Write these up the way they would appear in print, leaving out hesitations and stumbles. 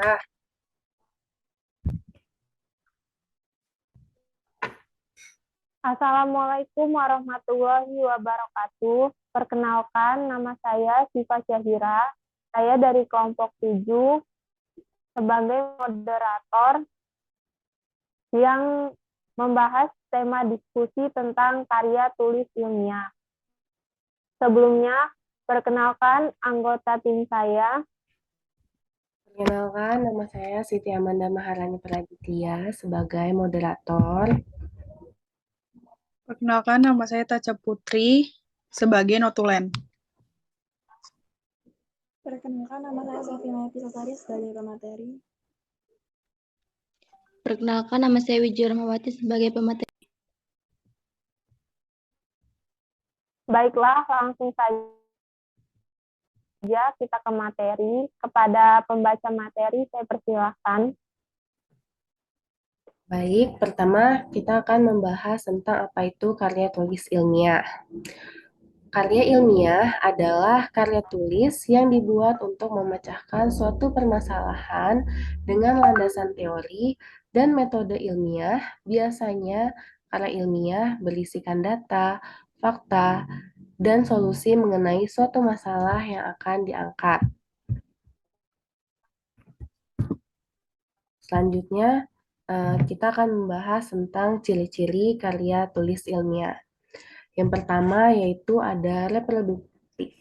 Nah, Assalamualaikum warahmatullahi wabarakatuh. Perkenalkan, nama saya Siva Syahira. Saya dari kelompok 7 sebagai moderator yang membahas tema diskusi tentang karya tulis ilmiah. Sebelumnya, perkenalkan anggota tim saya. perkenalkan nama saya Siti Amanda Maharani Praditya sebagai moderator. Perkenalkan, nama saya Taca Putri sebagai notulen. Perkenalkan, nama saya Sofina Pisasari sebagai pemateri. Perkenalkan, nama saya Wijaya Rahmawati sebagai pemateri. Baiklah, langsung saja kita ke materi. Kepada pembaca materi, saya persilahkan. Baik, pertama kita akan membahas tentang apa itu karya tulis ilmiah. Karya ilmiah adalah karya tulis yang dibuat untuk memecahkan suatu permasalahan dengan landasan teori dan metode ilmiah. Biasanya karya ilmiah berisikan data, fakta, dan solusi mengenai suatu masalah yang akan diangkat. Selanjutnya, kita akan membahas tentang ciri-ciri karya tulis ilmiah. Yang pertama yaitu ada reproduktif.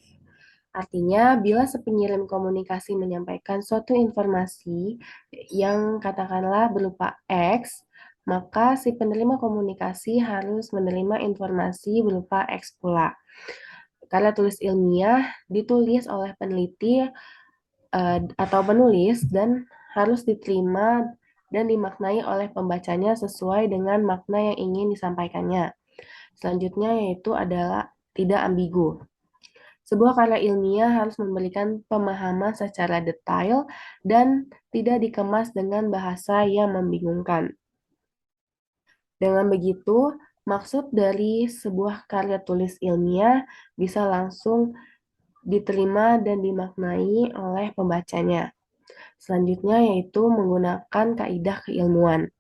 Artinya, bila si pengirim komunikasi menyampaikan suatu informasi yang katakanlah berupa X, maka si penerima komunikasi harus menerima informasi berupa X pula. Karya tulis ilmiah ditulis oleh peneliti atau penulis dan harus diterima dan dimaknai oleh pembacanya sesuai dengan makna yang ingin disampaikannya. Selanjutnya yaitu adalah tidak ambigu. Sebuah karya ilmiah harus memberikan pemahaman secara detail dan tidak dikemas dengan bahasa yang membingungkan. Dengan begitu, maksud dari sebuah karya tulis ilmiah bisa langsung diterima dan dimaknai oleh pembacanya. Selanjutnya yaitu menggunakan kaidah keilmuan.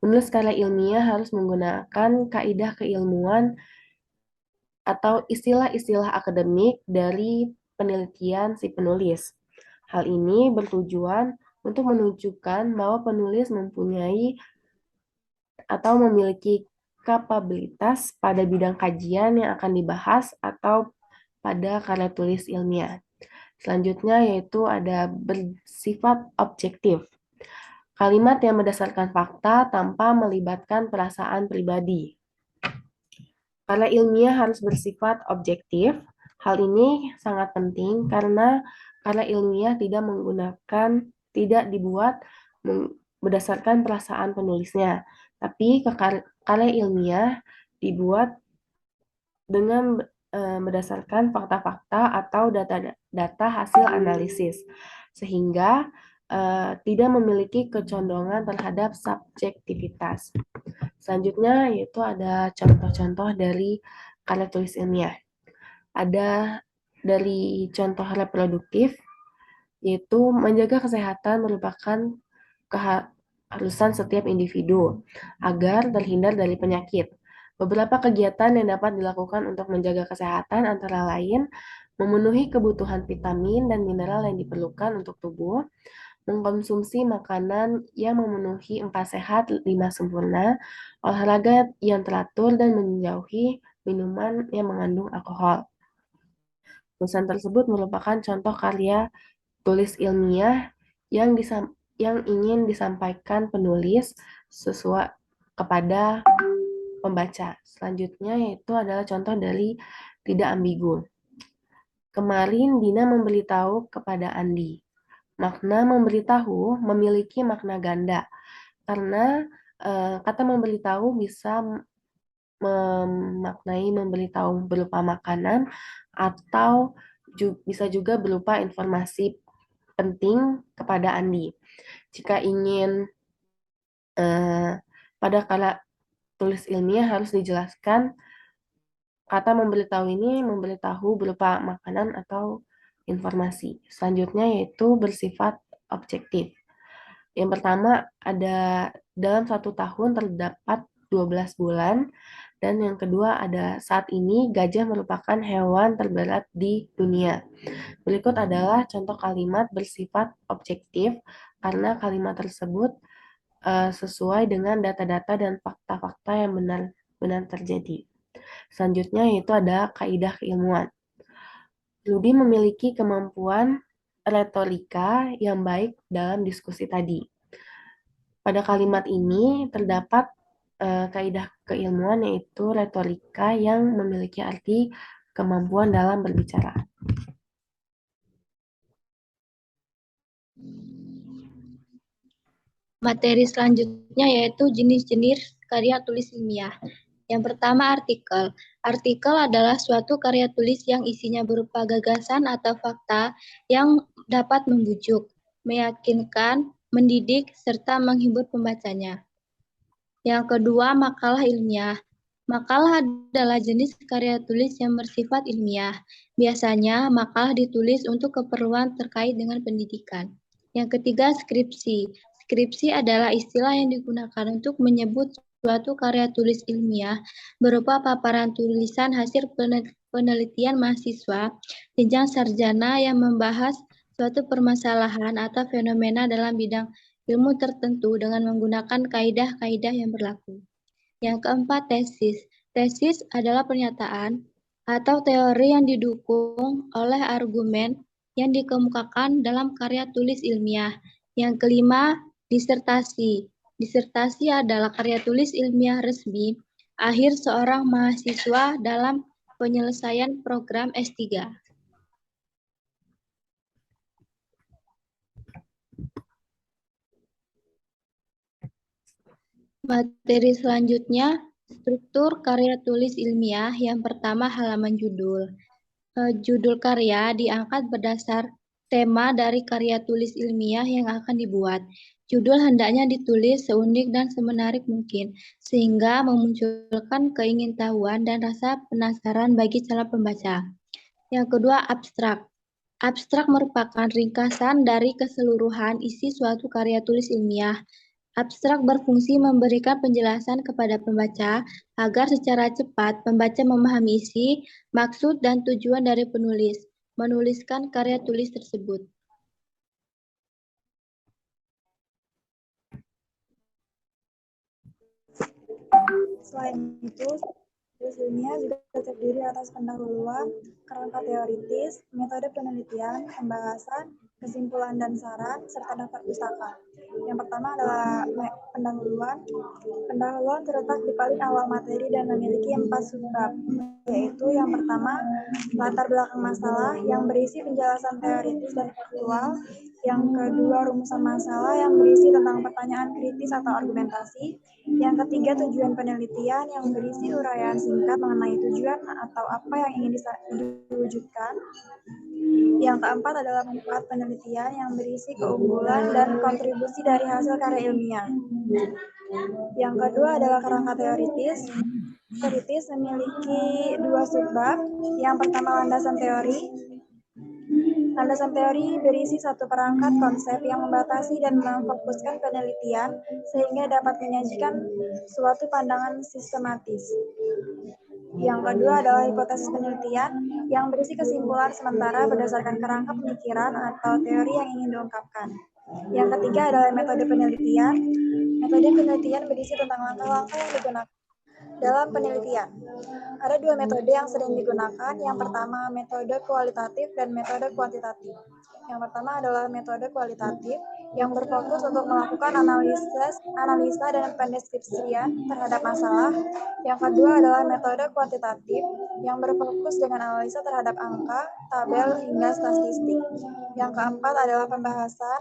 Menulis karya ilmiah harus menggunakan kaidah keilmuan atau istilah-istilah akademik dari penelitian si penulis. Hal ini bertujuan untuk menunjukkan bahwa penulis mempunyai atau memiliki kapabilitas pada bidang kajian yang akan dibahas atau pada karya tulis ilmiah. Selanjutnya yaitu ada bersifat objektif. Kalimat yang berdasarkan fakta tanpa melibatkan perasaan pribadi. Karya ilmiah harus bersifat objektif. Hal ini sangat penting karena karya ilmiah tidak dibuat berdasarkan perasaan penulisnya, tapi karya ilmiah dibuat dengan berdasarkan fakta-fakta atau data hasil analisis, sehingga tidak memiliki kecondongan terhadap subjektivitas. Selanjutnya yaitu ada contoh-contoh dari karya tulis ilmiah. Ada dari contoh reproduktif, yaitu menjaga kesehatan merupakan keharusan setiap individu agar terhindar dari penyakit. Beberapa kegiatan yang dapat dilakukan untuk menjaga kesehatan antara lain memenuhi kebutuhan vitamin dan mineral yang diperlukan untuk tubuh, mengkonsumsi makanan yang memenuhi 4 sehat 5 sempurna, olahraga yang teratur, dan menjauhi minuman yang mengandung alkohol. Tulisan tersebut merupakan contoh karya tulis ilmiah yang ingin disampaikan penulis sesuai kepada pembaca. Selanjutnya yaitu adalah contoh dari tidak ambigu. Kemarin Dina memberitahu kepada Andi. Makna memberitahu memiliki makna ganda karena kata memberitahu bisa memaknai memberitahu berupa makanan atau bisa juga berupa informasi penting kepada Andi. Jika ingin pada kala tulis ilmiah harus dijelaskan kata memberitahu ini memberitahu berupa makanan atau informasi. Selanjutnya yaitu bersifat objektif. Yang pertama ada dalam 1 tahun terdapat 12 bulan. Dan yang kedua ada saat ini gajah merupakan hewan terberat di dunia. Berikut adalah contoh kalimat bersifat objektif karena kalimat tersebut sesuai dengan data-data dan fakta-fakta yang benar-benar terjadi. Selanjutnya yaitu ada kaidah keilmuan. Rudy memiliki kemampuan retorika yang baik dalam diskusi tadi. Pada kalimat ini terdapat kaidah keilmuan yaitu retorika yang memiliki arti kemampuan dalam berbicara. Materi selanjutnya yaitu jenis-jenis karya tulis ilmiah. Yang pertama artikel. Artikel adalah suatu karya tulis yang isinya berupa gagasan atau fakta yang dapat membujuk, meyakinkan, mendidik, serta menghibur pembacanya. Yang kedua, makalah ilmiah. Makalah adalah jenis karya tulis yang bersifat ilmiah. Biasanya, makalah ditulis untuk keperluan terkait dengan pendidikan. Yang ketiga, skripsi. Skripsi adalah istilah yang digunakan untuk menyebut suatu karya tulis ilmiah berupa paparan tulisan hasil penelitian mahasiswa jenjang sarjana yang membahas suatu permasalahan atau fenomena dalam bidang ilmu tertentu dengan menggunakan kaidah-kaidah yang berlaku. Yang keempat, tesis. Tesis adalah pernyataan atau teori yang didukung oleh argumen yang dikemukakan dalam karya tulis ilmiah. Yang kelima, disertasi. Disertasi adalah karya tulis ilmiah resmi akhir seorang mahasiswa dalam penyelesaian program S3. Materi selanjutnya, struktur karya tulis ilmiah. Yang pertama, halaman judul. Judul karya diangkat berdasar tema dari karya tulis ilmiah yang akan dibuat. Judul hendaknya ditulis seunik dan semenarik mungkin, sehingga memunculkan keingintahuan dan rasa penasaran bagi calon pembaca. Yang kedua, abstrak. Abstrak merupakan ringkasan dari keseluruhan isi suatu karya tulis ilmiah. Abstrak berfungsi memberikan penjelasan kepada pembaca agar secara cepat pembaca memahami isi, maksud, dan tujuan dari penulis menuliskan karya tulis tersebut. Selain itu, tulis ilmiah juga terdiri atas pendahuluan, kerangka teoritis, metode penelitian, pembahasan, kesimpulan dan saran, serta daftar pustaka. Yang pertama adalah pendahuluan. Pendahuluan terletak di paling awal materi dan memiliki 4 subbab, yaitu yang pertama, latar belakang masalah yang berisi penjelasan teoritis dan faktual. Yang kedua, rumusan masalah yang berisi tentang pertanyaan kritis atau argumentasi. Yang ketiga, tujuan penelitian yang berisi uraian singkat mengenai tujuan atau apa yang ingin diwujudkan. Yang keempat adalah manfaat penelitian yang berisi keunggulan dan kontribusi dari hasil karya ilmiah. Yang kedua adalah kerangka teoritis. Teoritis memiliki 2 subbab. Yang pertama, landasan teori. Landasan teori berisi satu perangkat konsep yang membatasi dan memfokuskan penelitian sehingga dapat menyajikan suatu pandangan sistematis. Yang kedua adalah hipotesis penelitian yang berisi kesimpulan sementara berdasarkan kerangka pemikiran atau teori yang ingin diungkapkan. Yang ketiga adalah metode penelitian. Metode penelitian berisi tentang langkah-langkah yang digunakan dalam penelitian. Ada 2 metode yang sering digunakan. Yang pertama, metode kualitatif dan metode kuantitatif. Yang pertama adalah metode kualitatif yang berfokus untuk melakukan analisa dan pendeskripsian terhadap masalah. Yang kedua adalah metode kuantitatif yang berfokus dengan analisa terhadap angka, tabel, hingga statistik. Yang keempat adalah pembahasan.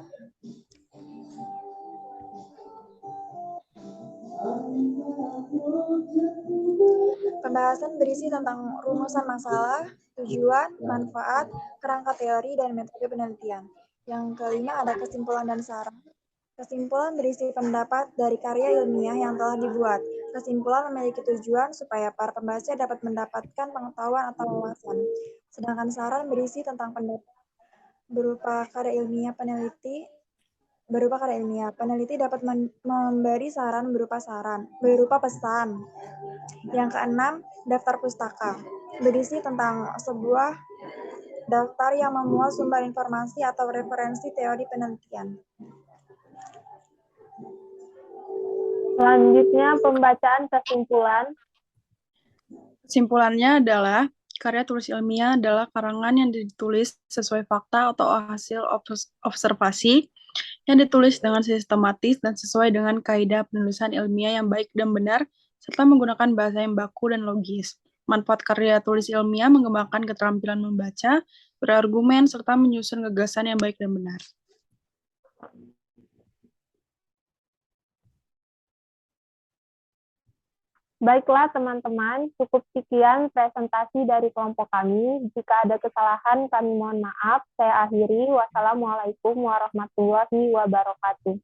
Pembahasan berisi tentang rumusan masalah, tujuan, manfaat, kerangka teori, dan metode penelitian. Yang kelima ada kesimpulan dan saran. Kesimpulan berisi pendapat dari karya ilmiah yang telah dibuat. Kesimpulan memiliki tujuan supaya para pembaca dapat mendapatkan pengetahuan atau wawasan. Sedangkan saran berisi tentang pendapat berupa karya ilmiah peneliti berupa karya ilmiah. Peneliti dapat memberi saran berupa pesan. Yang keenam, daftar pustaka. Berisi tentang sebuah daftar yang memuat sumber informasi atau referensi teori penelitian. Selanjutnya, pembacaan kesimpulan. Kesimpulannya adalah, karya tulis ilmiah adalah karangan yang ditulis sesuai fakta atau hasil observasi, yang ditulis dengan sistematis dan sesuai dengan kaidah penulisan ilmiah yang baik dan benar, serta menggunakan bahasa yang baku dan logis. Manfaat karya tulis ilmiah mengembangkan keterampilan membaca, berargumen, serta menyusun gagasan yang baik dan benar. Baiklah teman-teman, cukup sekian presentasi dari kelompok kami. Jika ada kesalahan, kami mohon maaf. Saya akhiri. Wassalamualaikum warahmatullahi wabarakatuh.